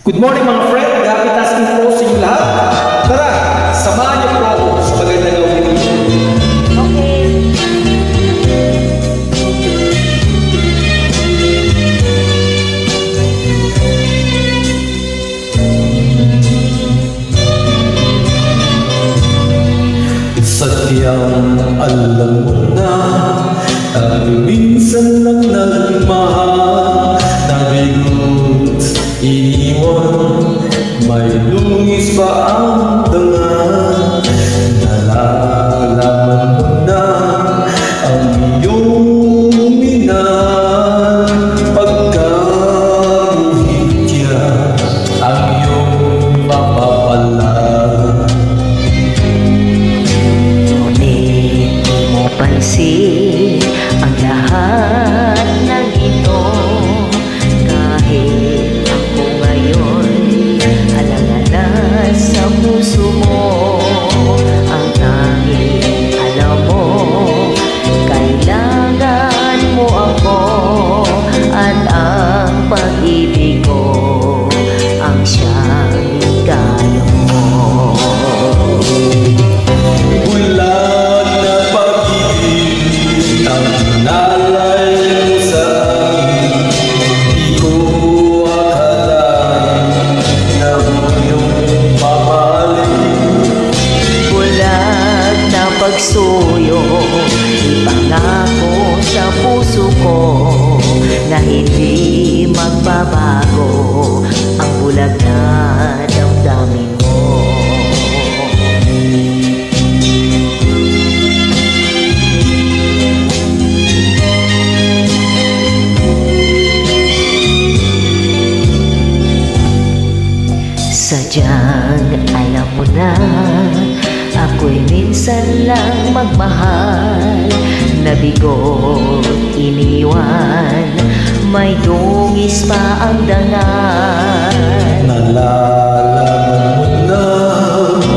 Good morning mga friend, happy tasking po sa inyo lahat. Tara, samahan niyo po ako sa magandang gawin ninyo. Okay. Sadyang alam mo na minsan lang nagmahal, nabigot, iniwan, may lungis pa ang danga. Nalalaman mo na ang iyong minahal, pagkaguhit niya ang iyong mapapala. Ngunit di mo pansin ang lahat ng ito, kahit ako ngayon alang-alang sa puso mo. Ang tanging alam mo, kailangan mo ako, at ang pag-ibig ko ang siyang hingalo mo. Bulag na pag-ibig ang nalay mo sa akin. Di ko akalain na iyong mamahalin. Bulag na pagsuyo, ipangako sa puso ko na hindi magbabago ang bulag na damdamin mo. Sadyang alam mo na ako'y minsan lang magmahal, nabigot, iniwan, may dungis pa ang dangal. Nalalaman mo na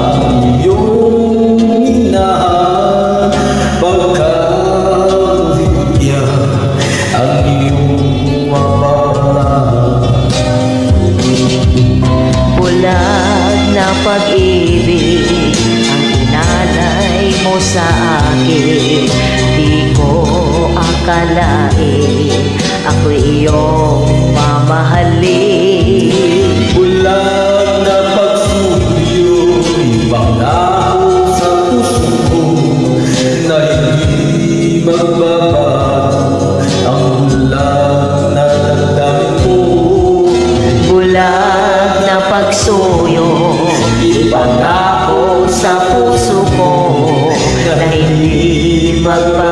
ang iyong minahal, pagkaguhit niya ang iyong mapapala. Bulag na pag-ibig ang inalay mo sa akin. Di ko akalain ako'y iyong mamahalin. Bulag na pagsuyo, ipangako sa puso ko na hindi magbabago ang bulag na damdamin mo. Bulag na pagsuyo, ipangako sa puso ko na hindi magbabago